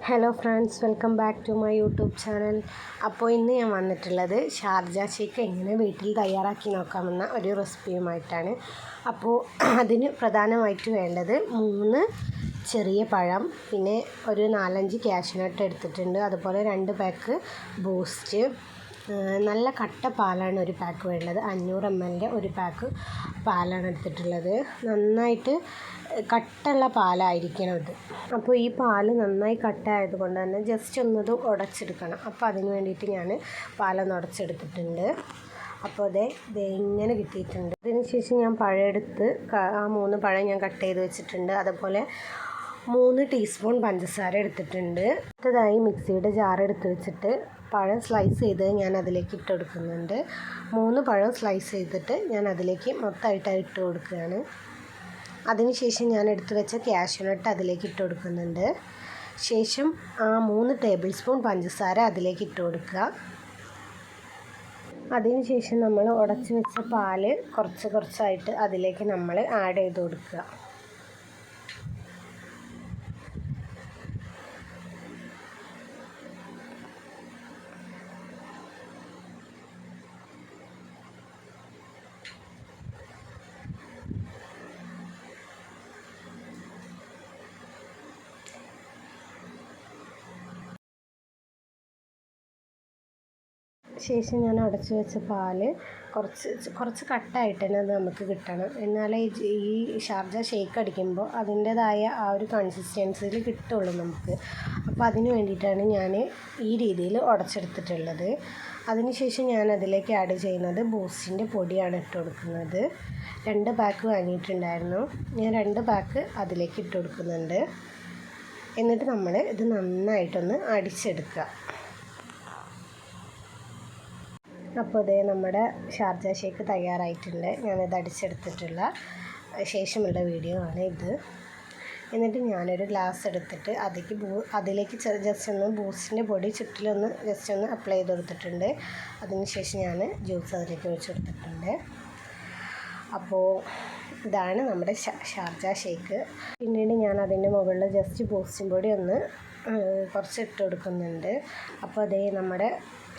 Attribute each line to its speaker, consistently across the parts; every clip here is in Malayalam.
Speaker 1: Hello friends, welcome back to my YouTube channel. അപ്പോൾ ഇന്ന് ഞാൻ വന്നിട്ടുള്ളത് ഷാർജ ഷേക്ക് എങ്ങനെ വീട്ടിൽ തയ്യാറാക്കി നോക്കാമെന്ന ഒരു റെസിപ്പിയുമായിട്ടാണ്. അപ്പോൾ അതിന് പ്രധാനമായിട്ട് വേണ്ടത് 3 ചെറിയ പഴം, പിന്നെ ഒരു 4-5 കാഷ്യൂനട്ട് എടുത്തിട്ടുണ്ട്, അതുപോലെ 2 പാക്ക് ബൂസ്റ്റ്, നല്ല കട്ട പാലാണ് ഒരു പാക്ക് വേണ്ടത്. 500 ml ഒരു പാക്ക് പാലാണ് എടുത്തിട്ടുള്ളത്. നന്നായിട്ട് കട്ടുള്ള പാലായിരിക്കണം ഇത്. അപ്പോൾ ഈ പാല് നന്നായി കട്ടായത് കൊണ്ട് തന്നെ ജസ്റ്റ് ഒന്നത് ഉടച്ചെടുക്കണം. അപ്പോൾ അതിന് വേണ്ടിയിട്ട് ഞാൻ പാലൊന്ന് ഉടച്ചെടുത്തിട്ടുണ്ട്. അപ്പോൾ ദേ ഇങ്ങനെ കിട്ടിയിട്ടുണ്ട്. അതിന് ശേഷം ഞാൻ പഴം എടുത്ത് ആ 3 പഴം ഞാൻ കട്ട് ചെയ്ത് വെച്ചിട്ടുണ്ട്. അതുപോലെ 3 ടീസ്പൂൺ പഞ്ചസാര എടുത്തിട്ടുണ്ട്. അടുത്തതായി മിക്സിയുടെ ജാർ എടുത്ത് വെച്ചിട്ട് പഴം സ്ലൈസ് ചെയ്ത് ഞാൻ അതിലേക്ക് ഇട്ട് കൊടുക്കുന്നുണ്ട്. 3 പഴം സ്ലൈസ് ചെയ്തിട്ട് ഞാൻ അതിലേക്ക് മൊത്തമായിട്ട് ഇട്ട് കൊടുക്കുകയാണ്. അതിനുശേഷം ഞാൻ എടുത്ത് വെച്ച കാഷ്യൂനട്ട് അതിലേക്ക് ഇട്ട് കൊടുക്കുന്നുണ്ട്. ശേഷം ആ 3 ടേബിൾ സ്പൂൺ പഞ്ചസാര അതിലേക്ക് ഇട്ട് കൊടുക്കുക. അതിനുശേഷം നമ്മൾ ഉടച്ച് വെച്ച പാല് കുറച്ചായിട്ട് അതിലേക്ക് നമ്മൾ ആഡ് ചെയ്ത് കൊടുക്കുക. ശേഷം ഞാൻ അടച്ചു വെച്ച പാല് കുറച്ച് കട്ടായിട്ട് തന്നെ അത് നമുക്ക് കിട്ടണം. എന്നാലേ ഈ ഷാർജ ഷേക്ക് അടിക്കുമ്പോൾ അതിൻ്റേതായ ആ ഒരു കൺസിസ്റ്റൻസിയിൽ കിട്ടുള്ളൂ നമുക്ക്. അപ്പോൾ അതിന് വേണ്ടിയിട്ടാണ് ഞാൻ ഈ രീതിയിൽ ഉടച്ചെടുത്തിട്ടുള്ളത്. അതിനുശേഷം ഞാൻ അതിലേക്ക് ആഡ് ചെയ്യുന്നത് ബൂസ്റ്റിൻ്റെ പൊടിയാണ് ഇട്ട് കൊടുക്കുന്നത്. 2 പാക്ക് വാങ്ങിയിട്ടുണ്ടായിരുന്നു. ഞാൻ 2 പാക്ക് അതിലേക്ക് ഇട്ട് കൊടുക്കുന്നുണ്ട്. എന്നിട്ട് നമ്മൾ ഇത് നന്നായിട്ടൊന്ന് അടിച്ചെടുക്കുക. അപ്പോൾ ഇതേ നമ്മുടെ ഷാർജ ഷേക്ക് തയ്യാറായിട്ടുണ്ട്. ഞാനിത് അടിച്ചെടുത്തിട്ടുള്ള ശേഷമുള്ള വീഡിയോ ആണ് ഇത്. എന്നിട്ട് ഞാനൊരു ഗ്ലാസ് എടുത്തിട്ട് അതിലേക്ക് ജസ്റ്റ് ഒന്ന് ബൂസ്റ്റിൻ്റെ പൊടി ചുറ്റിലൊന്ന് ജസ്റ്റ് ഒന്ന് അപ്ലൈ ചെയ്ത് കൊടുത്തിട്ടുണ്ട്. അതിനുശേഷം ഞാൻ ജ്യൂസ് അതിലേക്ക് ഒഴിച്ച് കൊടുത്തിട്ടുണ്ട്. അപ്പോൾ ഇതാണ് നമ്മുടെ ഷാർജ ഷേക്ക്. പിന്നീട് ഞാൻ അതിൻ്റെ മുകളിൽ ജസ്റ്റ് ബൂസ്റ്റിൻ്റെ പൊടി ഒന്ന് കുറച്ച് ഇട്ട് കൊടുക്കുന്നുണ്ട്. അപ്പോൾ അതേ നമ്മുടെ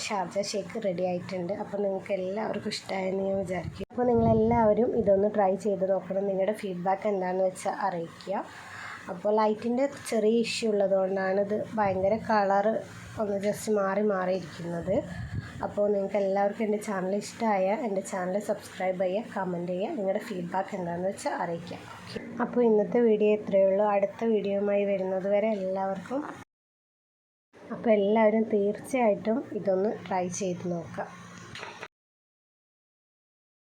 Speaker 1: ഷാർജ ഷേക്ക് റെഡി ആയിട്ടുണ്ട്. അപ്പോൾ നിങ്ങൾക്ക് എല്ലാവർക്കും ഇഷ്ടമായെന്ന് ഞാൻ വിചാരിക്കും. അപ്പോൾ നിങ്ങളെല്ലാവരും ഇതൊന്ന് ട്രൈ ചെയ്ത് നോക്കണം. നിങ്ങളുടെ ഫീഡ്ബാക്ക് എന്താണെന്ന് വെച്ചാൽ അറിയിക്കുക. അപ്പോൾ ലൈറ്റിൻ്റെ ചെറിയ ഇഷ്യൂ ഉള്ളതുകൊണ്ടാണ് ഇത് ഭയങ്കര കളറ് ഒന്ന് ജസ്റ്റ് മാറിയിരിക്കുന്നത്. അപ്പോൾ നിങ്ങൾക്ക് എല്ലാവർക്കും എൻ്റെ ചാനൽ ഇഷ്ടമായ എൻ്റെ ചാനൽ സബ്സ്ക്രൈബ് ചെയ്യുക, കമൻറ്റ് ചെയ്യുക, നിങ്ങളുടെ ഫീഡ്ബാക്ക് എന്താണെന്ന് വെച്ചാൽ അറിയിക്കുക. അപ്പോൾ ഇന്നത്തെ വീഡിയോ ഇത്രയേ ഉള്ളൂ. അടുത്ത വീഡിയോയുമായി വരുന്നത് വരെ എല്ലാവർക്കും. അപ്പോൾ എല്ലാവരും തീർച്ചയായിട്ടും ഇതൊന്ന് ട്രൈ ചെയ്ത് നോക്കുക.